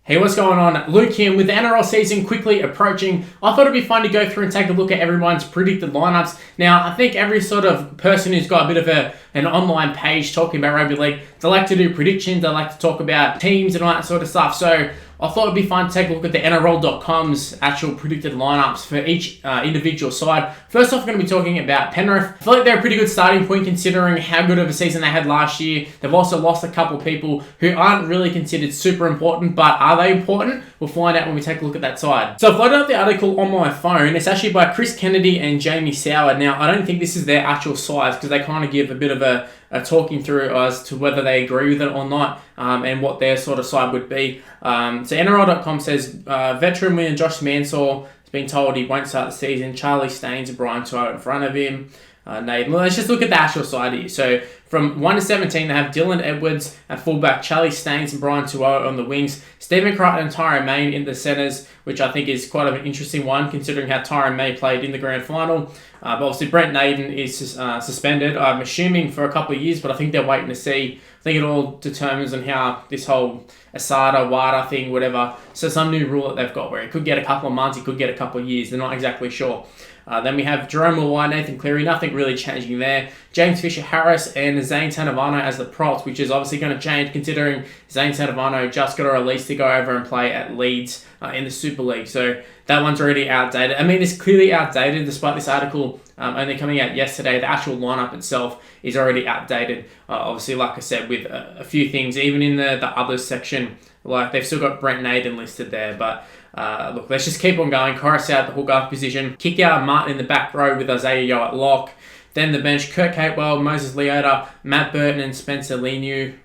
Hey, what's going on? Luke here. With the NRL season quickly approaching, I thought it'd be fun to go through and take a look at everyone's predicted lineups. Now, I think every sort of person who's got a bit of an online page talking about rugby league, they like to do predictions, they like to talk about teams and all that sort of stuff. So I thought it'd be fun to take a look at the NRL.com's actual predicted lineups for each individual side. First off, we're going to be talking about Penrith. I feel like they're a pretty good starting point considering how good of a season they had last year. They've also lost a couple of people who aren't really considered super important, but are they important? We'll find out when we take a look at that side. So I've loaded up the article on my phone. It's actually by Chris Kennedy and Jamie Soward. Now, I don't think this is their actual sides because they kind of give a bit of a talking through as to whether they agree with it or not, and what their sort of side would be. So NRL.com says veteran winner Josh Mansour has been told he won't start the season. Charlie Staines and Brian To'o in front of him. Nathan. Well, let's just look at the actual side here. So from 1 to 17, they have Dylan Edwards at fullback, Charlie Staines and Brian To'o on the wings, Stephen Crichton and Tyrone May in the centres, which I think is quite of an interesting one considering how Tyrone May played in the grand final. But obviously Brent Naden is suspended, I'm assuming for a couple of years, but I think they're waiting to see. I think it all determines on how this whole Asada, WADA thing, whatever. So some new rule that they've got where it could get a couple of months, it could get a couple of years. They're not exactly sure. Then we have Jerome Mulwai, Nathan Cleary, nothing really changing there. James Fisher-Harris and Zane Tanavano as the props, which is obviously going to change considering Zane Tanavano just got a release to go over and play at Leeds in the Super League. So that one's already outdated. I mean, it's clearly outdated despite this article only coming out yesterday. The actual lineup itself is already outdated. Obviously, like I said, with a few things, even in the others section, like they've still got Brent Naden listed there, but look, let's just keep on going. Coruscant at the hooker position. Kick out Martin in the back row with Isaiah Yeo at lock. Then the bench, Kurt Capewell, Moses Leota, Matt Burton and Spencer Leniu?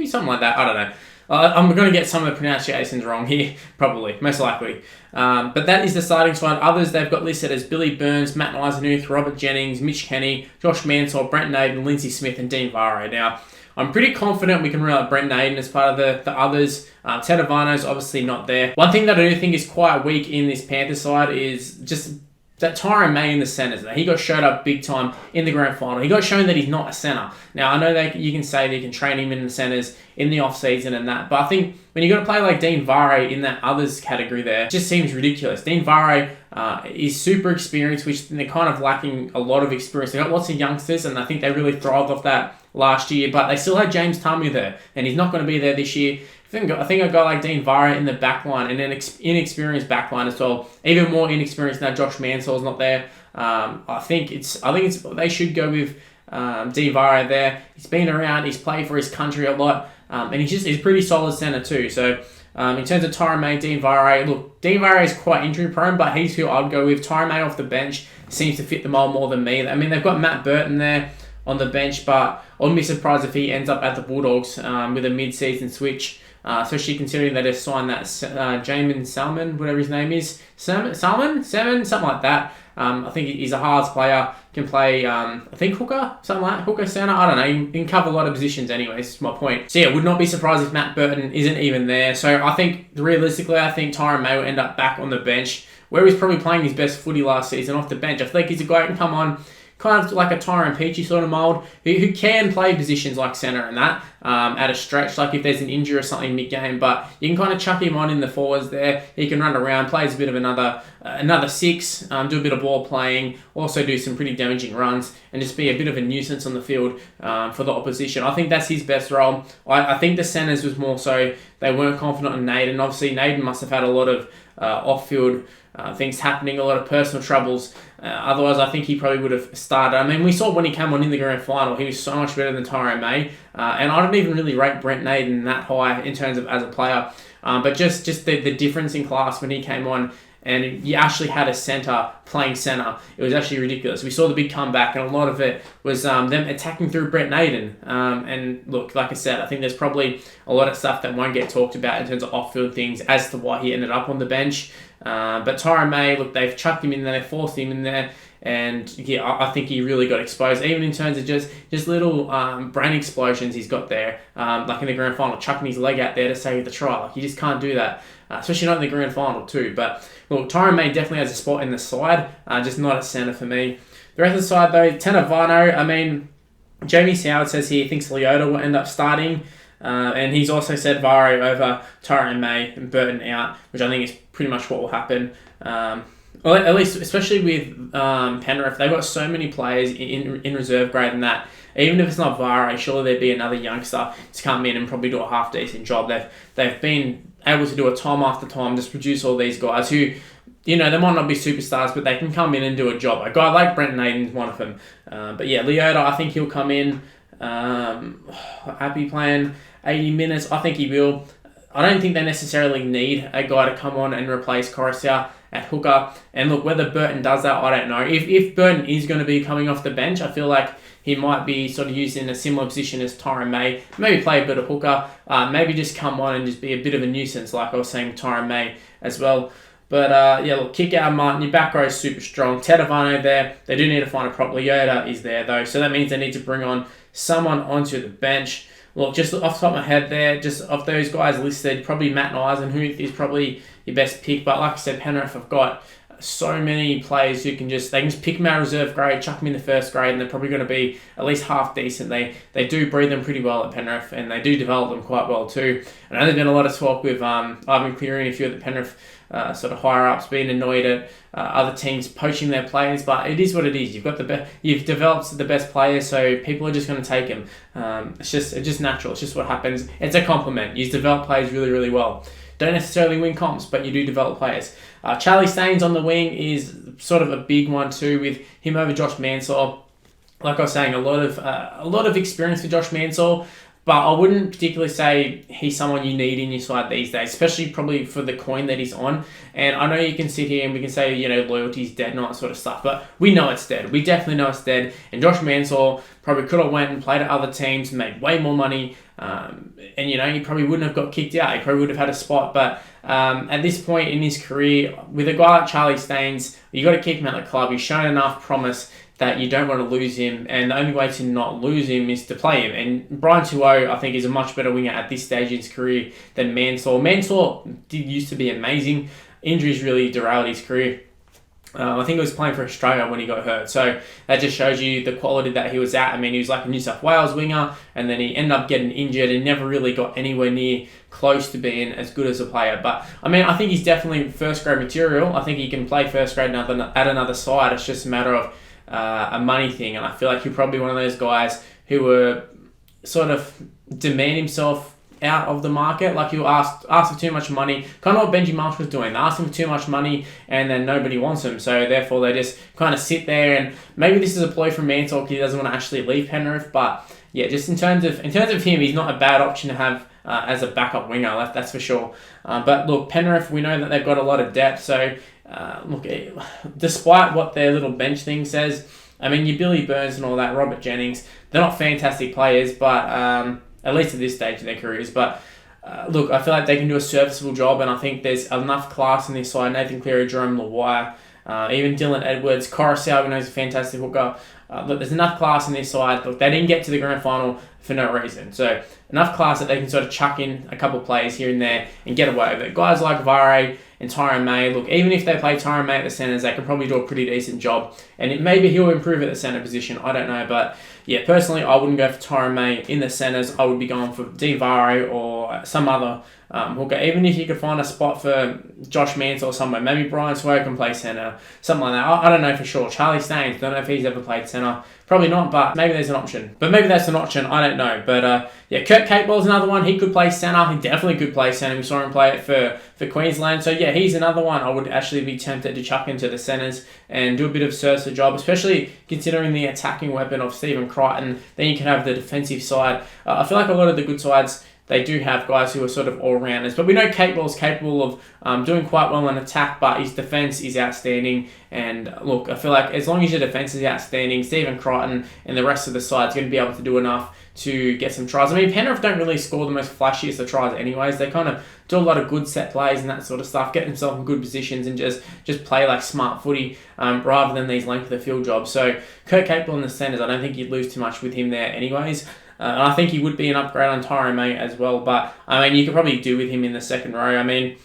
Something like that. I don't know. I'm going to get some of the pronunciations wrong here, probably, most likely. But that is the starting side. Others they've got listed as Billy Burns, Matt Eisenhuth, Robert Jennings, Mitch Kenny, Josh Mansour, Brent Naden, Lindsay Smith and Dean Vare. Now, I'm pretty confident we can rule out Brent Naden as part of the others. Tanavano's obviously not there. One thing that I do think is quite weak in this Panthers side is just that Tyrone May in the centres. He got showed up big time in the grand final. He got shown that he's not a centre. Now, I know that you can say that you can train him in the centres in the off-season and that, but I think when you got to play like Dean Vare in that others category there, it just seems ridiculous. Dean Vare is super experienced, which they're kind of lacking a lot of experience. They got lots of youngsters, and I think they really thrived off that last year, but they still had James Tamu there, and he's not going to be there this year. I think a guy like Dean Vare in the back line and an inexperienced back line as well. Even more inexperienced now. Josh Mansour's not there. I think they should go with Dean Vare there. He's been around. He's played for his country a lot, and he's a pretty solid centre too. So in terms of Tyrone May, Dean Vare, look, Dean Vare is quite injury prone, but he's who I'd go with. Tyrone May off the bench seems to fit the mold more than me. I mean, they've got Matt Burton there on the bench, but I wouldn't be surprised if he ends up at the Bulldogs with a mid-season switch. Especially considering they just signed that Jamin Salmon, whatever his name is. Salmon? Something like that. I think he's a halves player. Can play, I think, hooker? Something like that. Hooker, centre? I don't know. He can cover a lot of positions anyways, is my point. So yeah, would not be surprised if Matt Burton isn't even there. So I think, realistically, Tyrone May will end up back on the bench, where he's probably playing his best footy last season off the bench. I think he's a guy who can come on, kind of like a Tyrone Peachy sort of mould, who can play positions like centre and that at a stretch, like if there's an injury or something mid-game, but you can kind of chuck him on in the forwards there. He can run around, plays a bit of another six, do a bit of ball playing, also do some pretty damaging runs, and just be a bit of a nuisance on the field for the opposition. I think that's his best role. I think the centres was more so they weren't confident in Naden. Obviously, Naden must have had a lot of off-field things happening, a lot of personal troubles. Otherwise, I think he probably would have started. I mean, we saw when he came on in the grand final, he was so much better than Tyrone May. And I don't even really rate Brent Naden that high in terms of as a player. But just the difference in class when he came on, and you actually had a centre playing centre. It was actually ridiculous. We saw the big comeback, and a lot of it was them attacking through Brent Naden. And look, like I said, I think there's probably a lot of stuff that won't get talked about in terms of off-field things as to why he ended up on the bench. But Tyrone May, look, they've chucked him in there, they forced him in there, and yeah, I think he really got exposed, even in terms of just little brain explosions he's got there, like in the grand final, chucking his leg out there to save the try. Like, you just can't do that, especially not in the grand final too. But look, Tyrone May definitely has a spot in the side, just not at centre for me. The rest of the side though, Tanavano, I mean, Jamie Soward says he thinks Leota will end up starting. And he's also said Vare over Tyrone May and Burton out, which I think is pretty much what will happen. Well, at least, especially with Penrith, they've got so many players in reserve grade and that. Even if it's not Vare, surely there'd be another youngster to come in and probably do a half decent job. They've been able to do it time after time, just produce all these guys who, they might not be superstars, but they can come in and do a job. A guy like Brent Naden's one of them. But yeah, Leota, I think he'll come in. Happy playing 80 minutes. I think he will. I don't think they necessarily need a guy to come on and replace Coruscant at hooker. And look, whether Burton does that, I don't know. If Burton is going to be coming off the bench, I feel like he might be sort of used in a similar position as Tyrone May. Maybe play a bit of hooker. Maybe just come on and just be a bit of a nuisance, like I was saying with Tyrone May as well. But look, kick out Martin. Your back row is super strong. Tedavano there. They do need to find a prop. Leota is there though, so that means they need to bring on someone onto the bench. Look, just off the top of my head there, just of those guys listed, probably Matt Eisenhuth is probably your best pick. But like I said, Penrith have got so many players who can just pick them out of reserve grade, chuck them in the first grade, and they're probably going to be at least half decent. They do breed them pretty well at Penrith, and they do develop them quite well too. And I know there's been a lot of talk with Ivan Cleary and a few of the Penrith sort of higher ups being annoyed at other teams poaching their players, but it is what it is. You've developed the best players, so people are just going to take them. It's just natural. It's just what happens. It's a compliment. You develop players really, really well. Don't necessarily win comps, but you do develop players. Charlie Staines on the wing is sort of a big one too, with him over Josh Mansell. Like I was saying, a lot of experience with Josh Mansell, but I wouldn't particularly say he's someone you need in your side these days, especially probably for the coin that he's on. And I know you can sit here and we can say, loyalty's dead and all that sort of stuff, but we know it's dead. We definitely know it's dead. And Josh Mansell probably could have went and played at other teams, made way more money, and he probably wouldn't have got kicked out. He probably would have had a spot, but at this point in his career, with a guy like Charlie Staines, you got to keep him at the club. He's shown enough promise that you don't want to lose him, and the only way to not lose him is to play him. And Brian Tuo, I think, is a much better winger at this stage in his career than Mansell. Mansell used to be amazing. Injuries really derailed his career. I think he was playing for Australia when he got hurt. So that just shows you the quality that he was at. I mean, he was like a New South Wales winger, and then he ended up getting injured and never really got anywhere near close to being as good as a player. But, I mean, I think he's definitely first-grade material. I think he can play first-grade at another side. It's just a matter of a money thing. And I feel like he's probably one of those guys who were sort of demand himself out of the market. Like, you ask for too much money, kind of what Benji Marsh was doing. They asked him for too much money and then nobody wants him, so therefore they just kind of sit there. And maybe this is a ploy from Mansell because he doesn't want to actually leave Penrith, but yeah, just in terms of him, he's not a bad option to have as a backup winger, that's for sure. But look, Penrith, we know that they've got a lot of depth, so look, despite what their little bench thing says, I mean, your Billy Burns and all that, Robert Jennings, they're not fantastic players, but at least at this stage of their careers. But look, I feel like they can do a serviceable job, and I think there's enough class in this side. Nathan Cleary, Jerome Lawire, even Dylan Edwards, Coruscant, who knows a fantastic hooker. Look, there's enough class in this side. Look, they didn't get to the grand final for no reason. So enough class that they can sort of chuck in a couple of players here and there and get away with it. Guys like Vare and Tyrone May, look, even if they play Tyrone May at the centres, they can probably do a pretty decent job. And maybe he'll improve at the centre position. I don't know. But yeah, personally, I wouldn't go for Tyrone May in the centres. I would be going for Dean Vare or some other hooker. Even if you could find a spot for Josh Mansell or somewhere, maybe Brian Swope can play centre, something like that. I don't know for sure. Charlie Staines, don't know if he's ever played centre. Probably not, but maybe there's an option. But maybe that's an option, I don't know. But yeah, Kurt Capewell's another one. He could play centre. He definitely could play centre. We saw him play it for Queensland. So yeah, he's another one I would actually be tempted to chuck into the centres and do a bit of service job, especially considering the attacking weapon of Stephen Crichton. Then you can have the defensive side. I feel like a lot of the good sides, they do have guys who are sort of all-rounders. But we know Capewell's capable of doing quite well in attack, but his defence is outstanding. And look, I feel like as long as your defence is outstanding, Stephen Crichton and the rest of the side is going to be able to do enough to get some tries. I mean, Penrith don't really score the most flashiest of tries anyways. They kind of do a lot of good set plays and that sort of stuff, get themselves in good positions and just play like smart footy rather than these length of the field jobs. So Kurt Capewell in the centres, I don't think you'd lose too much with him there anyways. And I think he would be an upgrade on Tyrone May as well. But, I mean, you could probably do with him in the second row. I mean,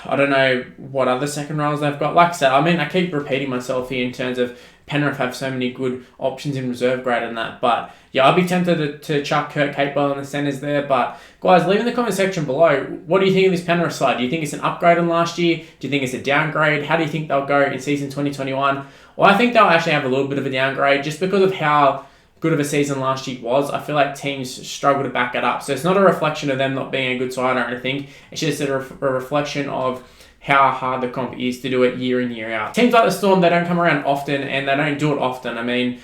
I don't know what other second rows they've got. Like I said, I mean, I keep repeating myself here in terms of Penrith have so many good options in reserve grade and that. But yeah, I'd be tempted to chuck Kurt Capewell in the centres there. But guys, leave in the comment section below, what do you think of this Penrith side? Do you think it's an upgrade on last year? Do you think it's a downgrade? How do you think they'll go in season 2021? Well, I think they'll actually have a little bit of a downgrade just because of how good of a season last year was. I feel like teams struggle to back it up. So it's not a reflection of them not being a good side or anything. It's just a reflection of how hard the comp is to do it year in, year out. Teams like the Storm, they don't come around often and they don't do it often. I mean,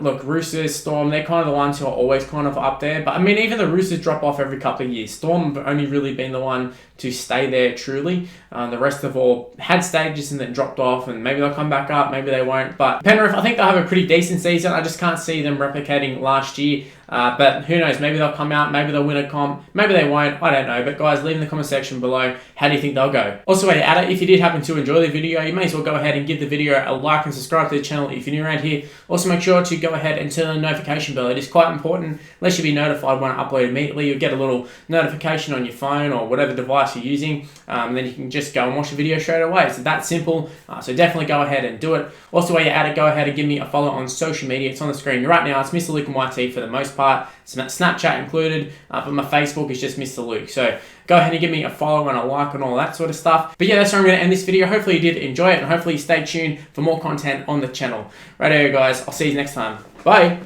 look, Roosters, Storm, they're kind of the ones who are always kind of up there. But I mean, even the Roosters drop off every couple of years. Storm have only really been the one to stay there truly. The rest of all had stages and then dropped off, and maybe they'll come back up, maybe they won't. But Penrith, I think they'll have a pretty decent season. I just can't see them replicating last year. But who knows, maybe they'll come out, maybe they'll win a comp, maybe they won't, I don't know. But guys, leave in the comment section below, how do you think they'll go? Also, while you're at it, if you did happen to enjoy the video, you may as well go ahead and give the video a like and subscribe to the channel if you're new around here. Also, make sure to go ahead and turn on the notification bell. It is quite important. Unless you be notified when I upload immediately, you'll get a little notification on your phone or whatever device you're using. Then you can just go and watch the video straight away. It's that simple. So definitely go ahead and do it. Also, while you're at it, go ahead and give me a follow on social media. It's on the screen right now. It's MrLuke and YT for the most part. It's Snapchat included, but my Facebook is just MrLuke. So go ahead and give me a follow and a like and all that sort of stuff. But yeah, that's where I'm going to end this video. Hopefully you did enjoy it, and hopefully you stay tuned for more content on the channel. Right here, guys. I'll see you next time. Bye.